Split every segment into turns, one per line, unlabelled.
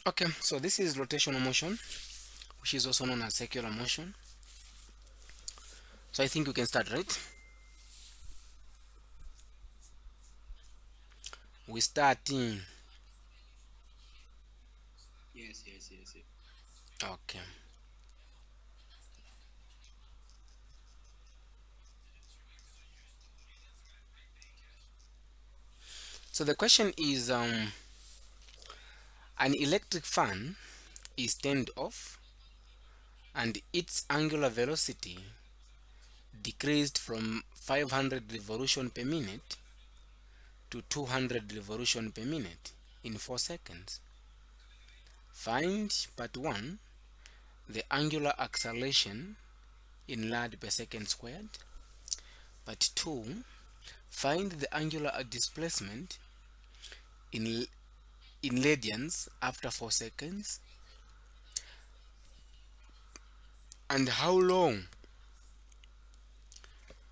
Okay, so this is rotational motion, which is also known as circular motion. So I think we can start, right? We starting.
Yes.
Okay. So the question is, an electric fan is turned off and its angular velocity decreased from 500 revolution per minute to 200 revolution per minute in 4 seconds. Find part 1, the angular acceleration in rad per second squared. Part 2, find the angular displacement in radians after 4 seconds, and how long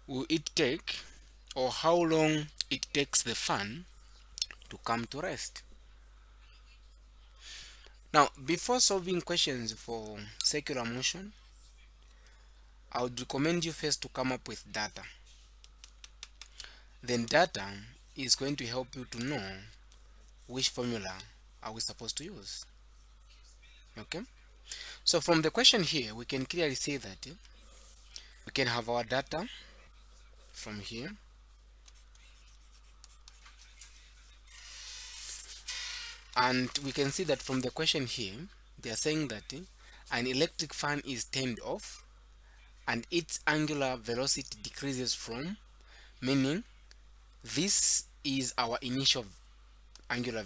will it take, or how long it takes the fan to come to rest. Now, before solving questions for circular motion, I would recommend you first to come up with data. Then data is going to help you to know which formula are we supposed to use. Okay? So from the question here, we can clearly see that we can have our data from here, and we can see that from the question here, they are saying that an electric fan is turned off and its angular velocity decreases from, meaning this is our initial angular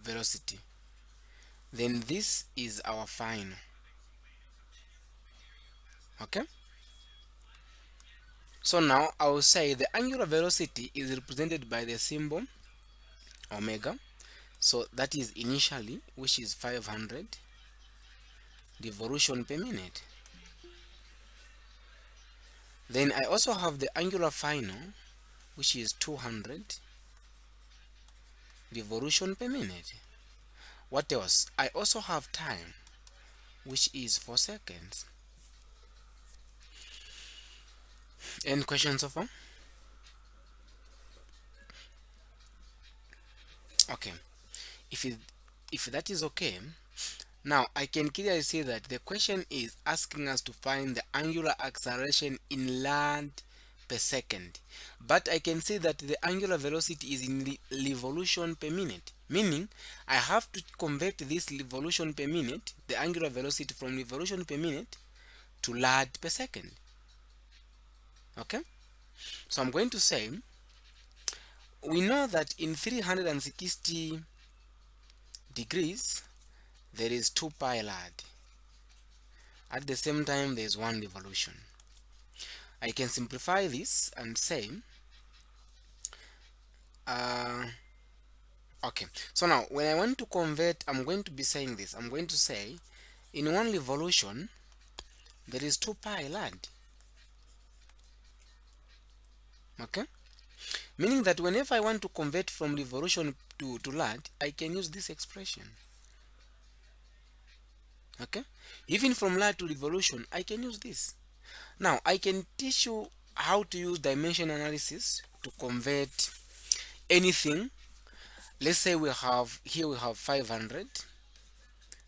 velocity, then this is our final. Okay, so now I will say the angular velocity is represented by the symbol omega, so that is initially, which is 500 revolution per minute. Then I also have the angular final, which is 200 revolution per minute. What else? I also have time, which is 4 seconds. Any questions so far? Okay, if that is okay, now I can clearly see that the question is asking us to find the angular acceleration in rad per second, but I can see that the angular velocity is in revolution per minute, meaning I have to convert this revolution per minute, the angular velocity, from revolution per minute to rad per second. Okay, so I'm going to say, we know that in 360 degrees there is 2 pi rad. At the same time, there is 1 revolution. I can simplify this and say, uh, okay, so now when I want to convert, I'm going to be saying this. I'm going to say, in 1 revolution there is 2 pi rad. Okay, meaning that whenever I want to convert from revolution to rad, I can use this expression. Okay, even from rad to revolution, I can use this. Now I can teach you how to use dimension analysis to convert anything. Let's say we have 500.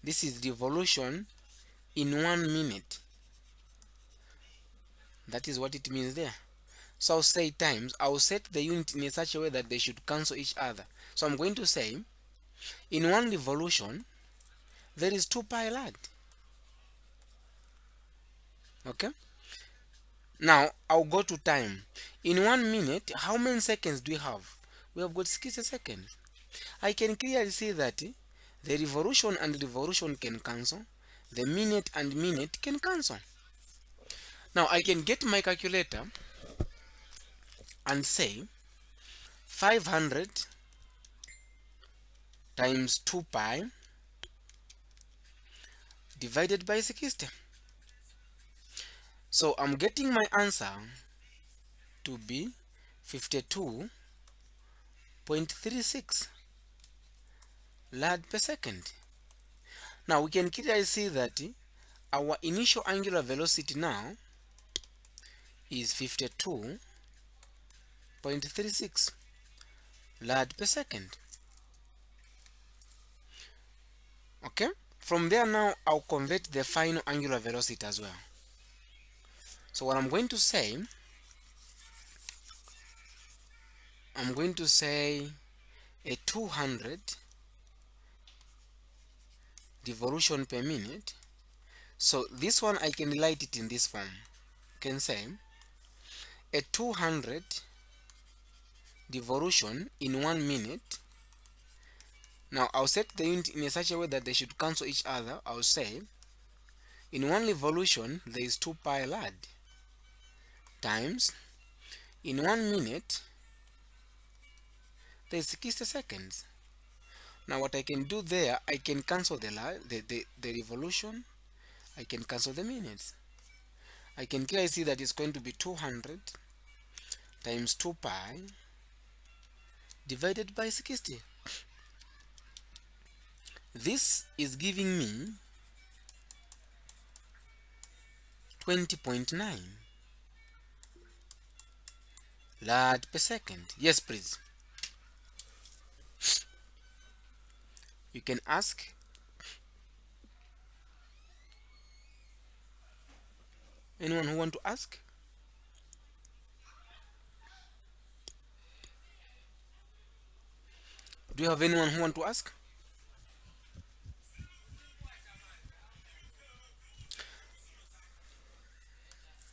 This is revolution in 1 minute. That is what it means there. So I'll say times, I'll set the unit in such a way that they should cancel each other. So I'm going to say, in 1 revolution there is 2 pi rad. Okay, now I'll go to time. In 1 minute, how many seconds do we have? We have got 60 seconds. I can clearly see that the revolution and revolution can cancel, the minute and minute can cancel. Now I can get my calculator and say 500 times 2 pi divided by 60. So I'm getting my answer to be 52.36 rad per second. Now we can clearly see that our initial angular velocity now is 52.36 rad per second. Okay, from there now I'll convert the final angular velocity as well. So what I'm going to say, I'm going to say a 200 revolution per minute. So this one I can write it in this form. You can say a 200 revolution in 1 minute. Now I'll set the unit in such a way that they should cancel each other. I'll say in one revolution there is 2 pi rad times in 1 minute there is 60 seconds. Now what I can do there, I can cancel the revolution, I can cancel the minutes. I can clearly see that it's going to be 200 times 2 pi divided by 60. This is giving me 20.9 rad per second. Yes, please. You can ask. Anyone who want to ask? Do you have anyone who want to ask?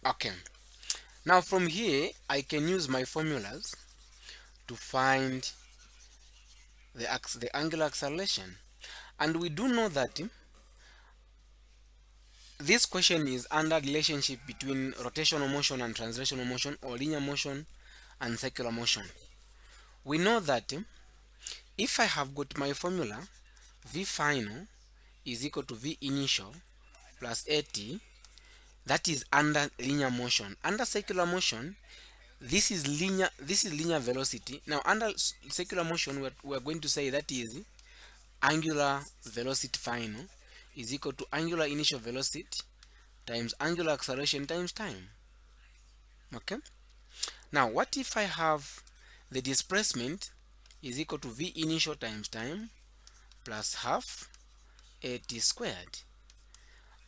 Okay. Now from here, I can use my formulas to find the angular acceleration. And we do know that this question is under relationship between rotational motion and translational motion, or linear motion and circular motion. We know that if I have got my formula, V final is equal to V initial plus AT, that is under linear motion. Under circular motion, this is linear velocity. Now under circular motion, we're going to say that is angular velocity final is equal to angular initial velocity times angular acceleration times time. Okay, now what if I have the displacement is equal to V initial times time plus half AT squared.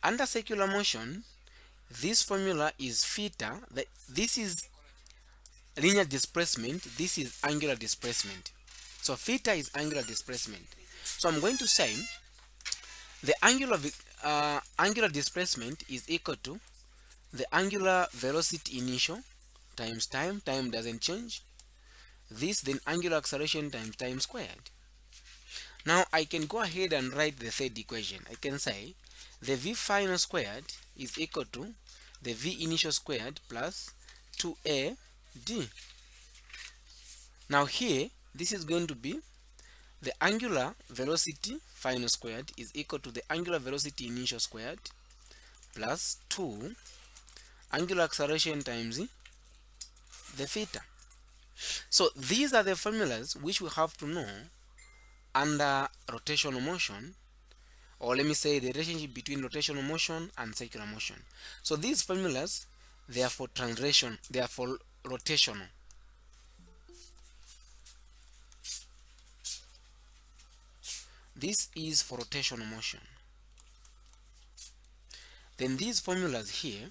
Under circular motion, this formula is theta. This is linear displacement, this is angular displacement. So theta is angular displacement. So I'm going to say the angular displacement is equal to the angular velocity initial times time doesn't change, this then angular acceleration times time squared. Now I can go ahead and write the third equation. I can say the V final squared is equal to the V initial squared plus 2AD. Now here, this is going to be the angular velocity final squared is equal to the angular velocity initial squared plus 2 angular acceleration times the theta. So these are the formulas which we have to know under rotational motion, or let me say the relationship between rotational motion and circular motion. So these formulas, they are for translation, they are for rotational. This is for rotational motion. Then these formulas here,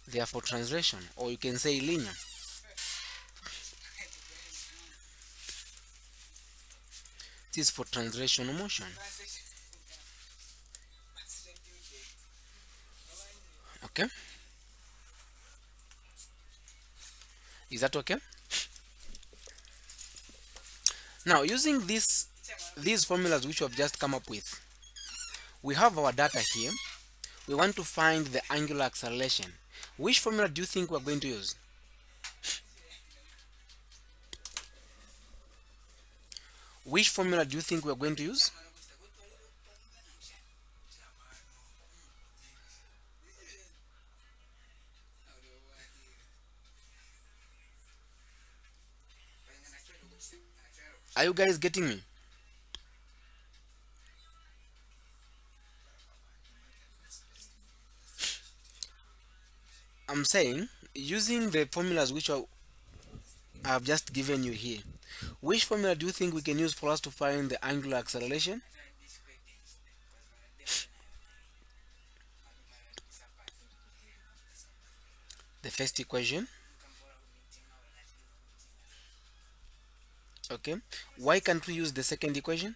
they are for translation, or you can say linear. This is for translational motion. Okay, is that okay? Now using these formulas which we have just come up with, we have our data here. We want to find the angular acceleration. Which formula do you think we're going to use? Which formula do you think we're going to use? Are you guys getting me? I'm saying, using the formulas which I've just given you here, which formula do you think we can use for us to find the angular acceleration? The first equation. Okay. Why can't we use the second equation?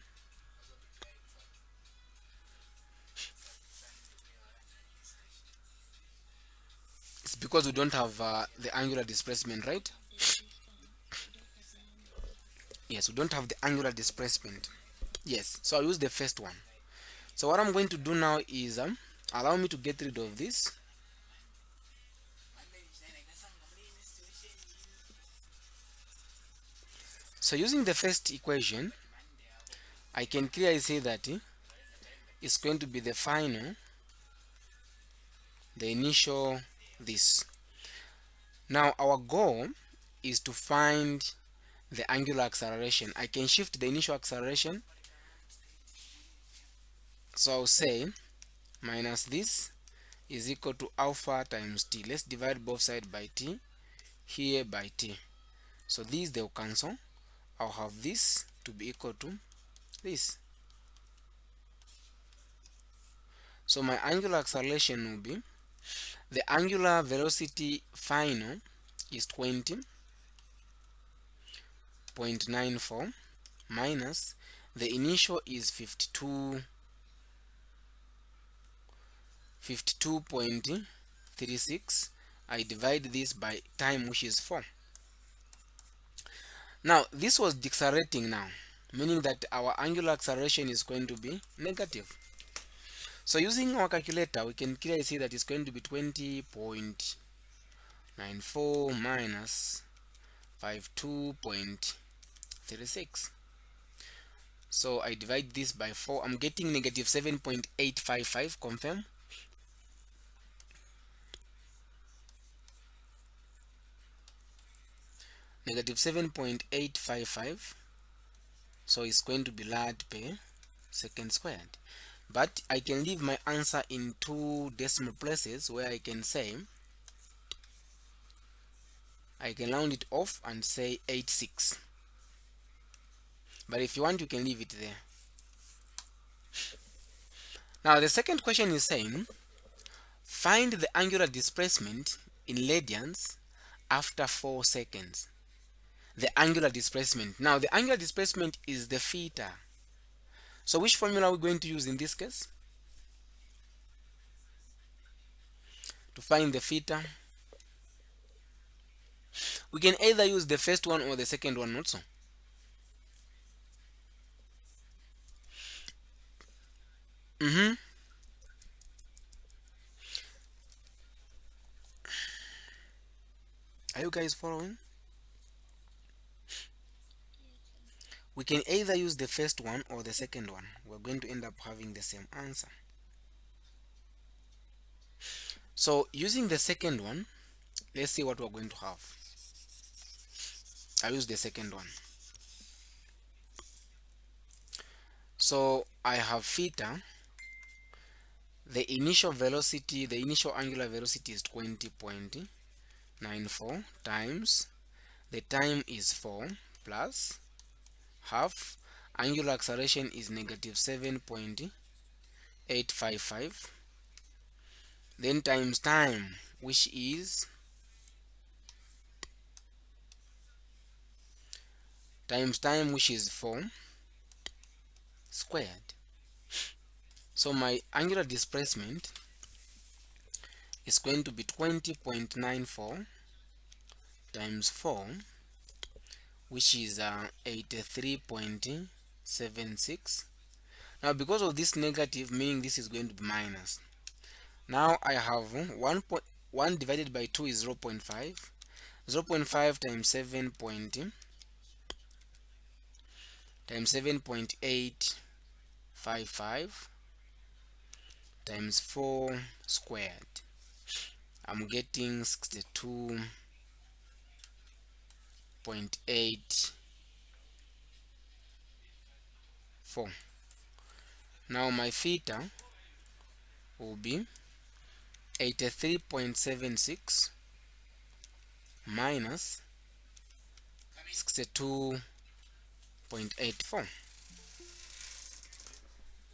It's because we don't have the angular displacement, right? Yes, we don't have the angular displacement. Yes, so I'll use the first one. So what I'm going to do now is allow me to get rid of this. So using the first equation, I can clearly say that it's going to be the final, the initial, this. Now our goal is to find the angular acceleration. I can shift the initial acceleration. So I'll say minus this is equal to alpha times t. Let's divide both sides by t, here by t. So these they'll cancel. I'll have this to be equal to this. So my angular acceleration will be, the angular velocity final is 20.94 minus the initial is 52.36. I divide this by time, which is 4. Now this was decelerating now, meaning that our angular acceleration is going to be negative. So using our calculator, we can clearly see that it's going to be 20.94 minus 52.36. So I divide this by 4. I'm getting negative 7.855. Confirm. Negative 7.855. So it's going to be lad per second squared. But I can leave my answer in two decimal places where I can say, I can round it off and say 86. But if you want, you can leave it there. Now the second question is saying, find the angular displacement in radians after 4 seconds. The angular displacement. Now the angular displacement is the theta. So which formula are we going to use in this case to find the theta? We can either use the first one or the second one also. Mm-hmm. Are you guys following? We can either use the first one or the second one. We're going to end up having the same answer. So using the second one, let's see what we're going to have. I use the second one. So I have theta. The initial velocity, the initial angular velocity is 20.94 times the time is 4 plus half angular acceleration is negative 7.855, then times time, which is times time, which is 4 squared. So my angular displacement is going to be 20.94 times 4, which is 83.76. Now because of this negative, meaning this is going to be minus. Now I have 1 divided by 2 is 0 0.5. 0 0.5 times 7.855 times 4 squared. I'm getting 62.84. Now my theta will be 83.76 minus 62.84.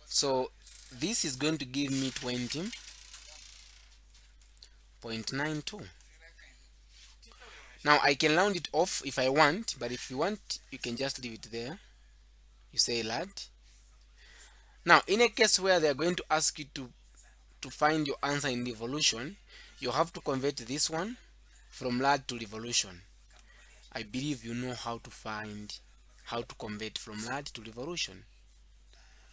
So this is going to give me 20.92. Now I can round it off if I want, but if you want, you can just leave it there. You say lad. Now, in a case where they are going to ask you to find your answer in revolution, you have to convert this one from lad to revolution. I believe you know how to convert from lad to revolution.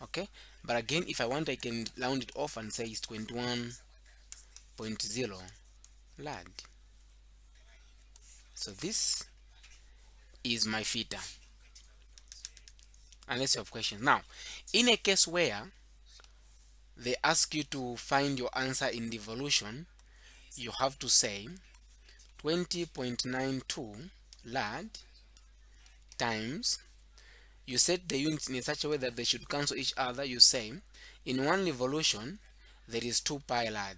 Okay, but again, if I want, I can round it off and say it's 21.0 lad. So this is my theta, unless you have questions. Now, in a case where they ask you to find your answer in revolution, you have to say 20.92 lad times, you set the units in such a way that they should cancel each other. You say in one revolution there is 2 pi lad,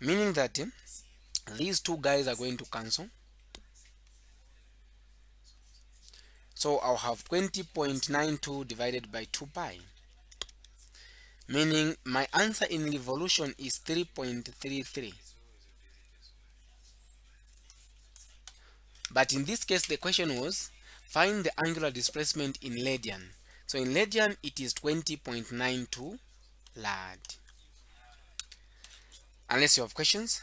meaning that these two guys are going to cancel. So I'll have 20.92 divided by 2 pi, meaning my answer in revolution is 3.33. But in this case, the question was find the angular displacement in radian. So in radian, it is 20.92 lad. Unless you have questions.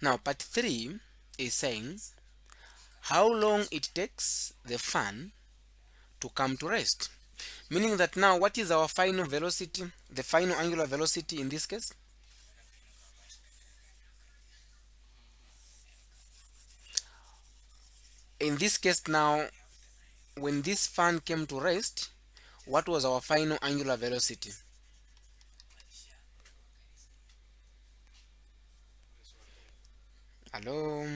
Now, part 3 is saying how long it takes the fan to come to rest. Meaning that now, what is our final velocity, the final angular velocity in this case? In this case now, when this fan came to rest, what was our final angular velocity? Hello?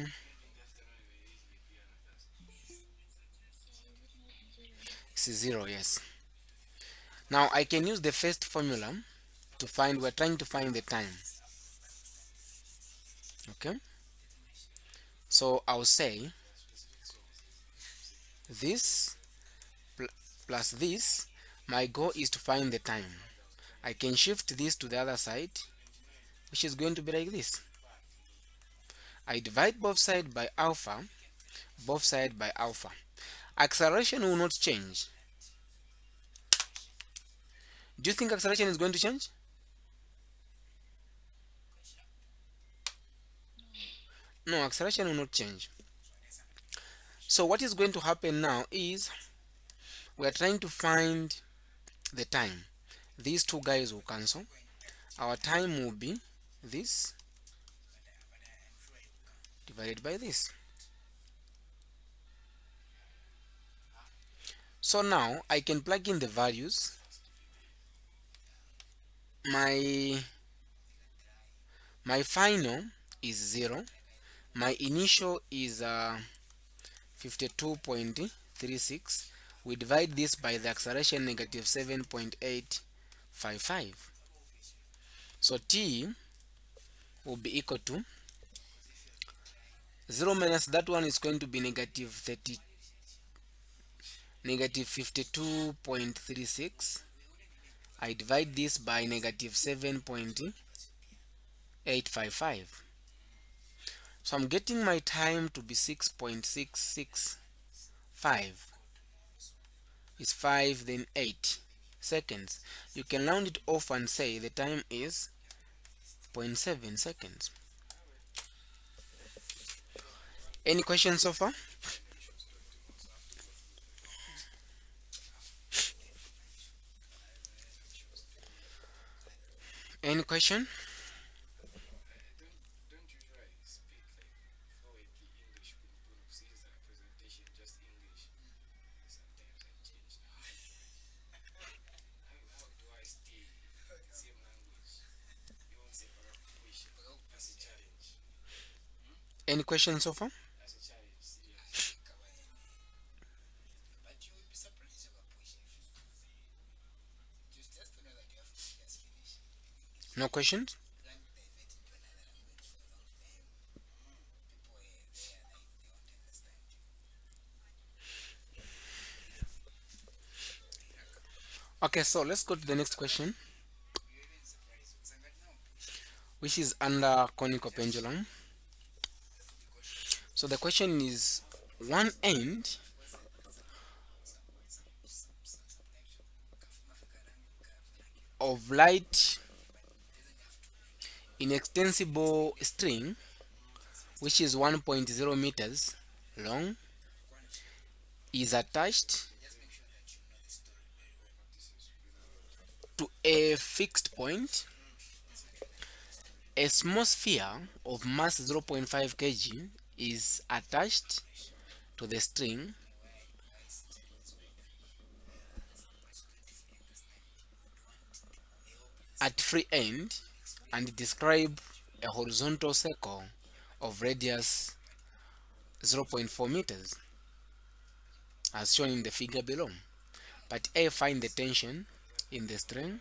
This is 0, yes. Now I can use the first formula to find, we're trying to find the time. Okay? So I'll say this plus this, my goal is to find the time. I can shift this to the other side, which is going to be like this. I divide both sides by alpha, both sides by alpha. Acceleration will not change. Do you think acceleration is going to change? No, acceleration will not change. So what is going to happen now is we are trying to find the time. These two guys will cancel. Our time will be this divided by this. So now I can plug in the values. My final is 0. My initial is 52.36. We divide this by the acceleration negative 7.855. So t will be equal to 0 minus that one is going to be negative 52.36. I divide this by negative 7.855. So I'm getting my time to be 6.665. It's 5 then 8 seconds. You can round it off and say the time is 0.7 seconds. Any questions so far? Any question? Any questions so far? No questions? Okay, so let's go to the next question, which is under conical pendulum. So the question is, one end of light inextensible string, which is 1.0 meters long, is attached to a fixed point. A small sphere of mass 0.5 kg is attached to the string at free end and describe a horizontal circle of radius 0.4 meters as shown in the figure below. But A, find the tension in the string.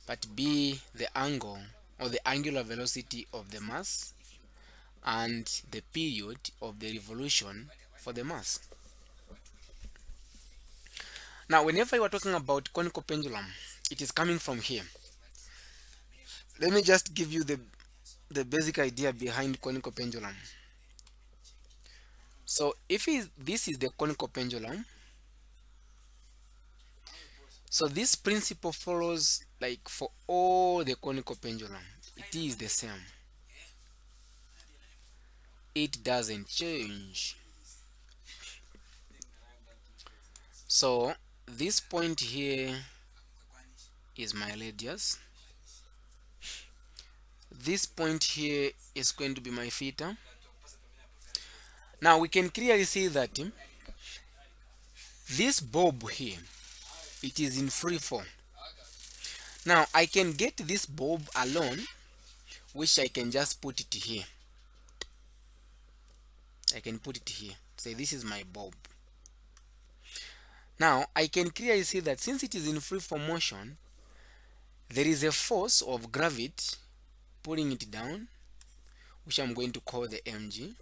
But B, the angle or the angular velocity of the mass and the period of the revolution for the mass. Now, whenever you are talking about conical pendulum, it is coming from here. Let me just give you the basic idea behind conical pendulum. So if this is the conical pendulum, so this principle follows like for all the conical pendulum. It is the same. It doesn't change. So this point here is my radius. This point here is going to be my theta. Now we can clearly see that this bulb here, it is in free fall. Now I can get this bulb alone, which I can just put it here. I can put it here. Say this is my bulb. Now I can clearly see that since it is in free fall motion, there is a force of gravity pulling it down, which I'm going to call the mg.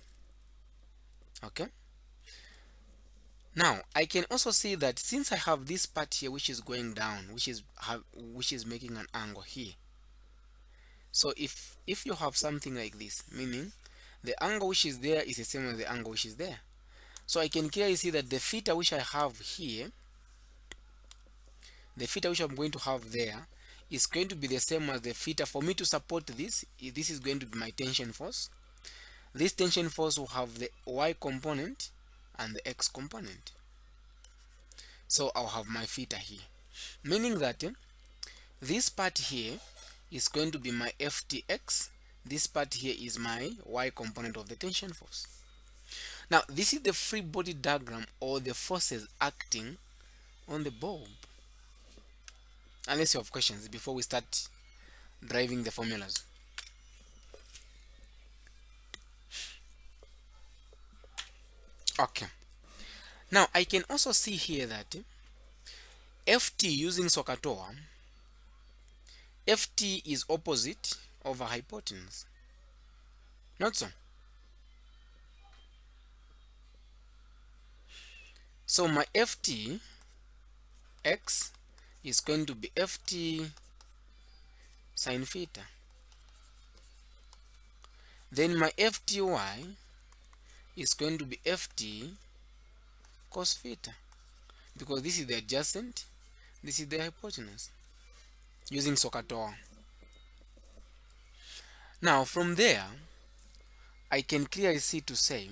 Okay. Now I can also see that since I have this part here which is going down, which is making an angle here. So if you have something like this, meaning the angle which is there is the same as the angle which is there. So I can clearly see that the theta which I have here, the theta which I'm going to have there, is going to be the same as the theta for me to support this. This is going to be my tension force. This tension force will have the y component and the x component. So I'll have my theta here, meaning that this part here is going to be my ftx. This part here is my y component of the tension force. Now this is the free body diagram or the forces acting on the bulb. Unless you have questions before we start driving the formulas. Okay. Now I can also see here that ft using SOHCAHTOA, ft is opposite over hypotenuse. Not so. So my ft x is going to be ft sine theta. Then my fty is going to be ft cos theta, because this is the adjacent, this is the hypotenuse, using SOHCAHTOA. Now from there I can clearly see to say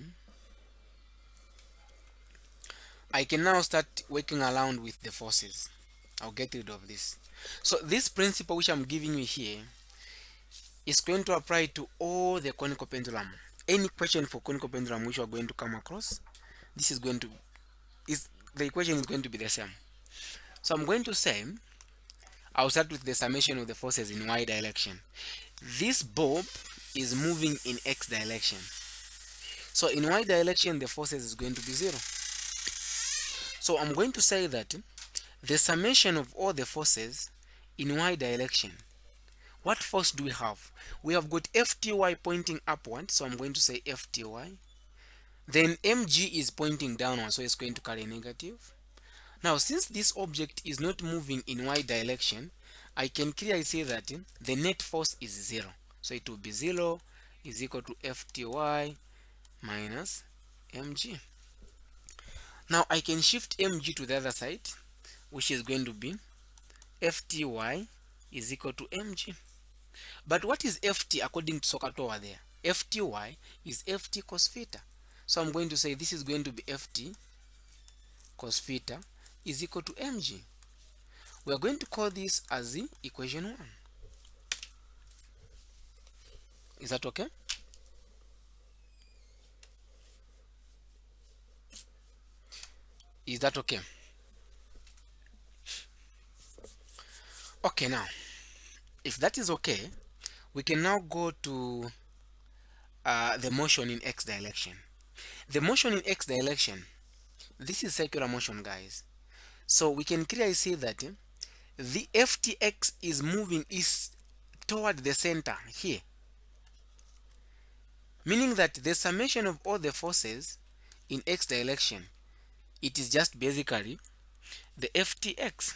I can now start working around with the forces. I'll get rid of this. So this principle which I'm giving you here is going to apply to all the conical pendulum. Any question for conical pendulum which you are going to come across, this is going to the equation is going to be the same. So I'm going to say I'll start with the summation of the forces in y direction. This bulb is moving in x direction. So in y direction the forces is going to be 0. So I'm going to say that the summation of all the forces in y direction What force do we have? We have got Fty pointing upward, so I'm going to say Fty. Then mg is pointing downward, so it's going to carry negative. Now, since this object is not moving in y direction, I can clearly say that the net force is 0. So it will be 0 is equal to Fty minus mg. Now I can shift mg to the other side, which is going to be Fty is equal to mg. But what is Ft according to Sokatoa there? Fty is Ft cos theta. So I'm going to say this is going to be Ft cos theta is equal to mg. We are going to call this as the equation 1. Is that okay? Is that okay? Okay, now, if that is okay, we can now go to the motion in x direction. The motion in x direction, this is circular motion, guys. So we can clearly see that the ftx is moving is toward the center here, meaning that the summation of all the forces in x direction, it is just basically the ftx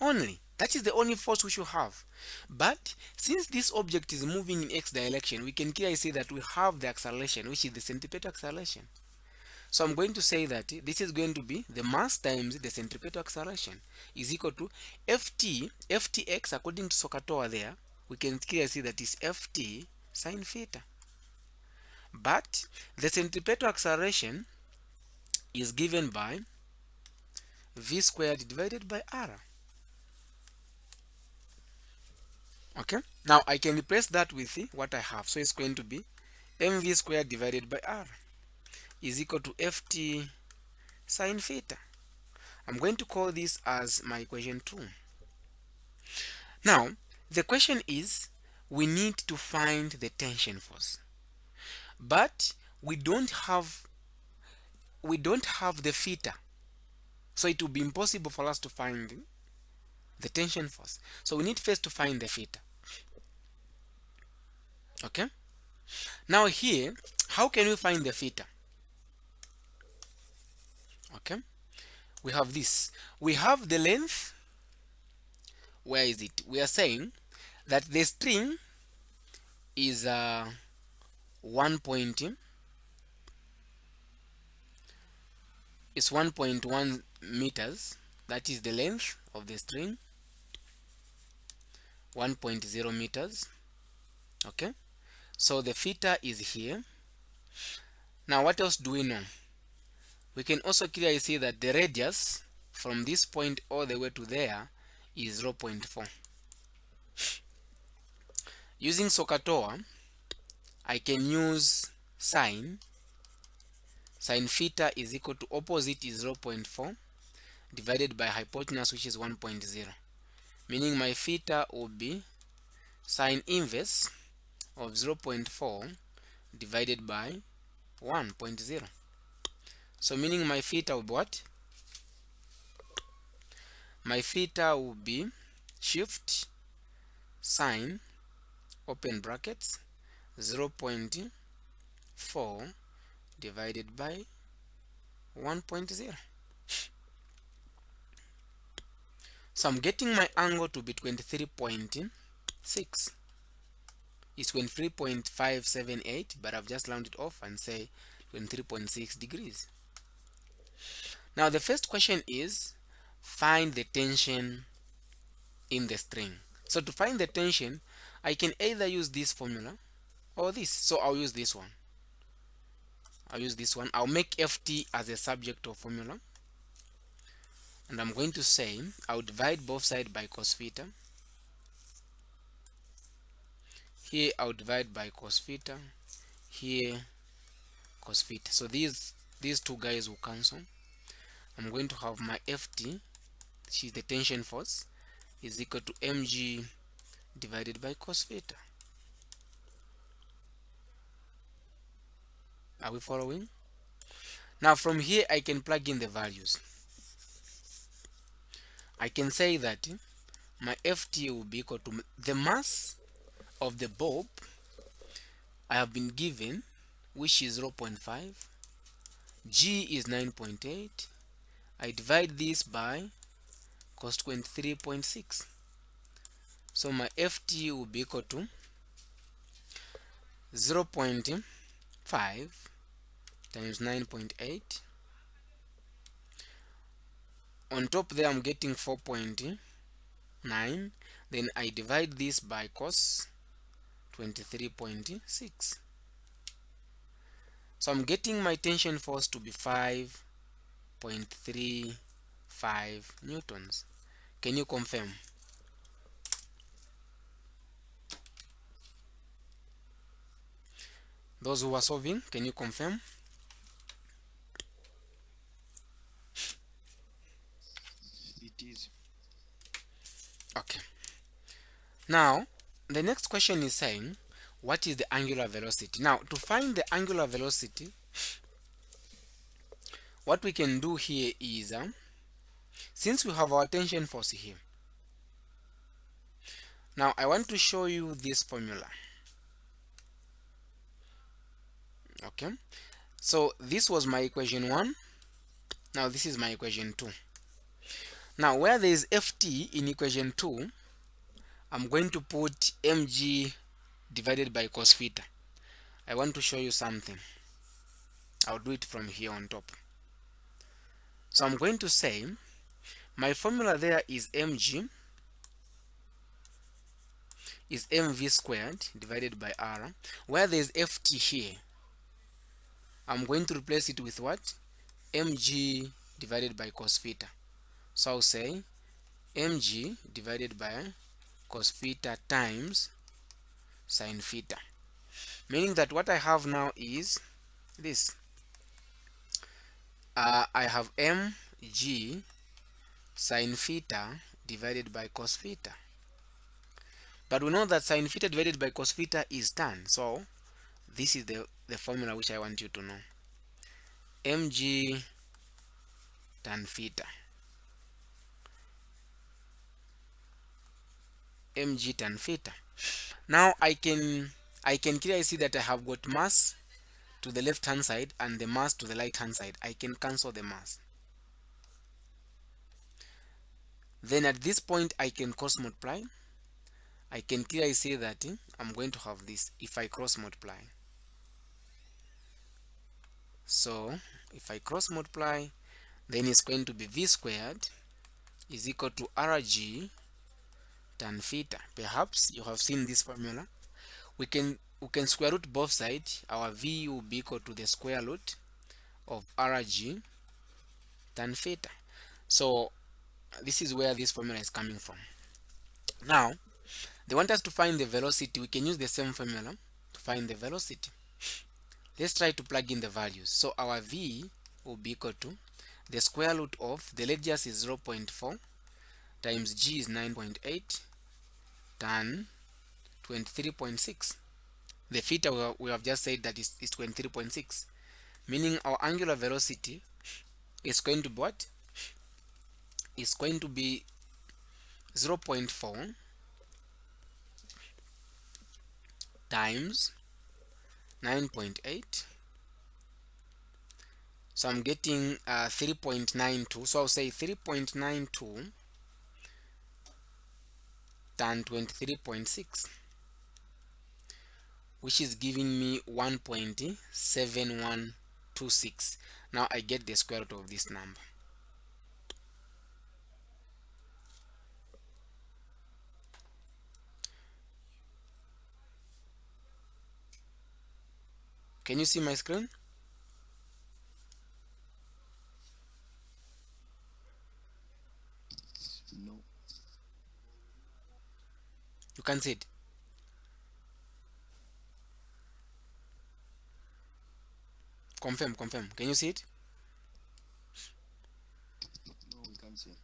only. That is the only force we should have. But since this object is moving in x direction, we can clearly see that we have the acceleration, which is the centripetal acceleration. So I'm going to say that this is going to be the mass times the centripetal acceleration is equal to ftx according to Sokatoa there. We can clearly see that is ft sine theta. But the centripetal acceleration is given by v squared divided by r. Okay, now I can replace that with what I have. So it's going to be mv squared divided by r is equal to ft sine theta. I'm going to call this as my equation 2. Now, the question is, we need to find the tension force, but we don't have the theta, so it will be impossible for us to find the tension force. So we need first to find the theta. Okay. Now here, how can we find the theta? Okay. We have this. We have the length. Where is it? We are saying that the string is 1.1 meters. That is the length of the string. 1.0 meters. Okay. So the theta is here. Now what else do we know? We can also clearly see that the radius from this point all the way to there is 0.4. Using Sokatoa, I can use sine theta is equal to opposite is 0.4 divided by hypotenuse, which is 1.0, meaning my theta will be sine inverse of 0.4 divided by 1.0. So meaning my theta will be what? My theta will be shift sine open brackets 0.4 divided by 1.0. So I'm getting my angle to be 23.6. It's 23.578, but I've just rounded off and say 23.6 degrees. Now the first question is, find the tension in the string. So to find the tension, I can either use this formula or this. So I'll use this one. I'll make ft as a subject of formula, and I'm going to say I'll divide both sides by cos theta. Here I'll divide by cos theta, here cos theta. So these two guys will cancel. I'm going to have my ft, which is the tension force, is equal to mg divided by cos theta. Are we following? Now from here I can plug in the values. I can say that my Ft will be equal to the mass of the bulb I have been given, which is 0.5. G is 9.8. I divide this by cos 23.6. So my Ft will be equal to 0.5 times 9.8. On top there I'm getting 4.9. Then I divide this by cos 23.6. So I'm getting my tension force to be 5.35 newtons. Can you confirm? Those who are solving, can you confirm?
It is.
Okay. Now, the next question is saying, what is the angular velocity? Now, to find the angular velocity, what we can do here is, since we have our tension force here, now I want to show you this formula. Okay. So this was my equation 1. Now this is my equation 2. Now where there is Ft in equation 2, I'm going to put mg divided by cos theta. I want to show you something. I'll do it from here on top. So I'm going to say my formula there is mg is mv squared divided by r. Where there is Ft here, I'm going to replace it with what? Mg divided by cos theta. So I'll say mg divided by cos theta times sin theta. Meaning that what I have now is this. I have mg sin theta divided by cos theta. But we know that sin theta divided by cos theta is tan. So this is the formula which I want you to know. Mg tan theta. Mg tan theta. Now I can clearly see that I have got mass to the left hand side and the mass to the right hand side. I can cancel the mass. Then at this point I can cross multiply. I can clearly see that I'm going to have this if I cross multiply. So if I cross multiply, then it's going to be v squared is equal to rg tan theta. Perhaps you have seen this formula. We can square root both sides. Our v will be equal to the square root of rg tan theta. So this is where this formula is coming from. Now they want us to find the velocity. We can use the same formula to find the velocity. Let's try to plug in the values. So our v will be equal to the square root of the radius is 0.4 times g is 9.8 tan 23.6. The theta we have just said that is 23.6, meaning our angular velocity is going to be what? It's going to be 0.4 times 9.8. So I'm getting 3.92. So I'll say 3.92 tan 23.6, which is giving me 1.7126. Now I get the square root of this number. Can you see my screen?
No.
You can see it. Confirm. Can you see it?
No, we can't see.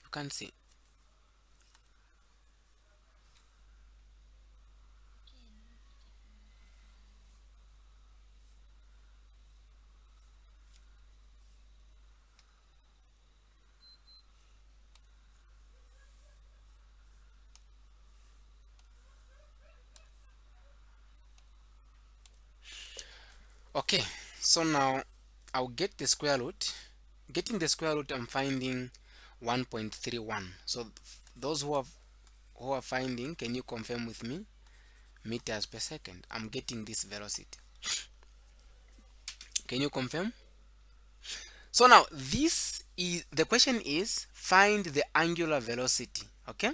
You can see. Okay, so now I'll get the square root. Getting the square root, I'm finding 1.31. So those who are finding, can you confirm with me? Meters per second. I'm getting this velocity. Can you confirm? So now this is the question is find the angular velocity. Okay,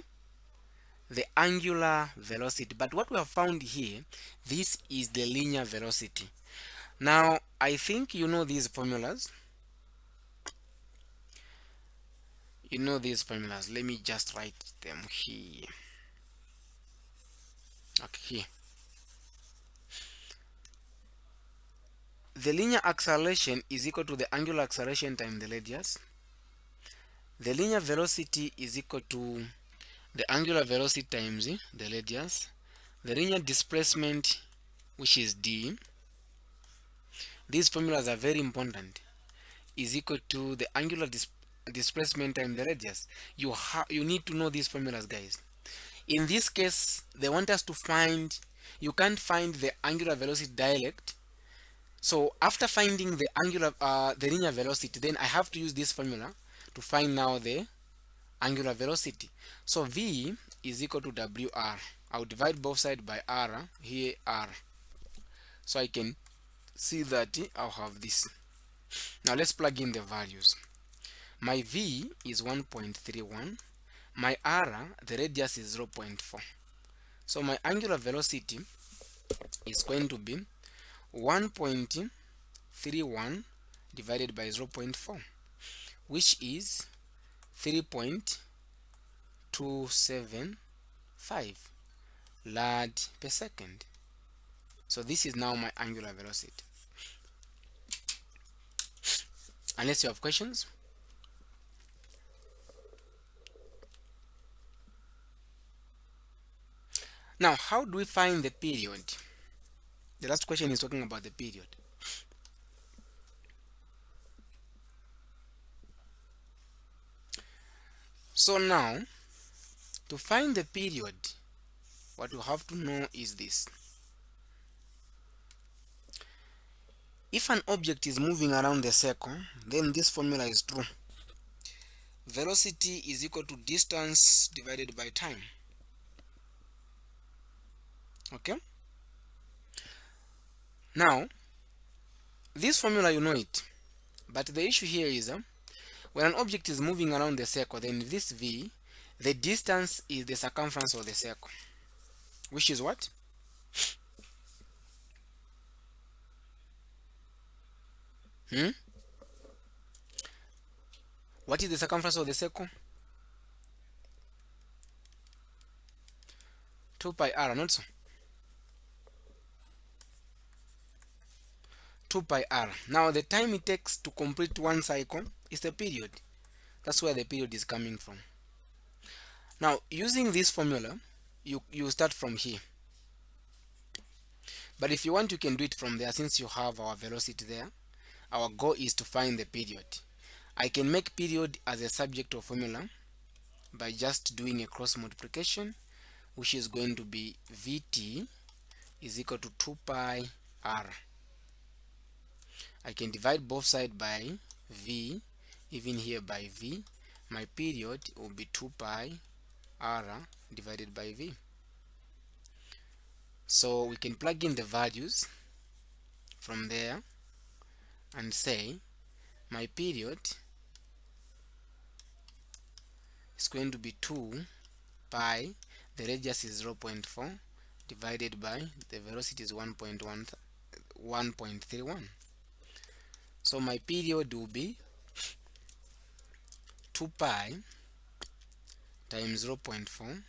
the angular velocity. But what we have found here, this is the linear velocity. Now I think you know these formulas. You know these formulas. Let me just write them here. Okay, here. The linear acceleration is equal to the angular acceleration times the radius. The linear velocity is equal to the angular velocity times the radius. The linear displacement, which is d, these formulas are very important, is equal to the angular displacement times the radius. You need to know these formulas, guys. In this case, they want us to find, you can't find the angular velocity direct. So after finding the linear velocity, then I have to use this formula to find now the angular velocity. So v is equal to wr. I'll divide both sides by r, here r. So I can see that I'll have this. Now let's plug in the values. My v is 1.31. My r, the radius is 0.4. So my angular velocity is going to be 1.31 divided by 0.4, which is 3.275 rad per second. So this is now my angular velocity. Unless you have questions. Now, how do we find the period? The last question is talking about the period. So now, to find the period, what you have to know is this. If an object is moving around the circle, then this formula is true. Velocity is equal to distance divided by time. Okay? Now, this formula you know it. But the issue here is when an object is moving around the circle, then this v, the distance is the circumference of the circle. Which is what? What is the circumference of the circle? 2 pi r, not so. 2 pi r. Now the time it takes to complete one cycle is the period. That's where the period is coming from. Now using this formula, you start from here. But if you want, you can do it from there since you have our velocity there. Our goal is to find the period. I can make period as a subject of formula by just doing a cross multiplication, which is going to be Vt is equal to 2 pi r. I can divide both sides by V, even here by V. My period will be 2 pi r divided by V. So we can plug in the values from there and say my period is going to be 2 pi, the radius is 0.4 divided by the velocity is 1.31. So my period will be 2 pi times 0.4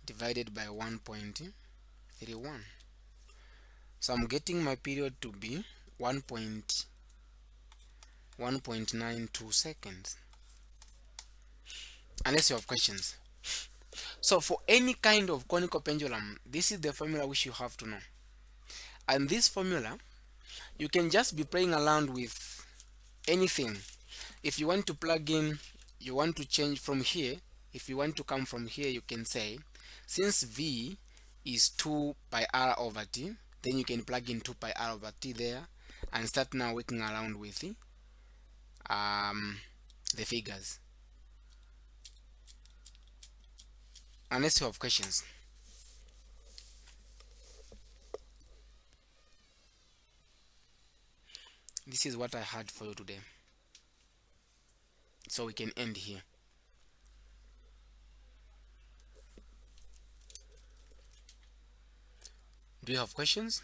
divided by 1.31. So I'm getting my period to be 1.92 seconds. Unless you have questions. So for any kind of conical pendulum, this is the formula which you have to know. And this formula, you can just be playing around with anything. If you want to plug in, you want to change from here, if you want to come from here, you can say, since V is 2 pi r over t, Then you can plug in 2 pi r over t there and start now working around with the figures. Unless you have questions. This is what I had for you today. So we can end here. Do you have questions?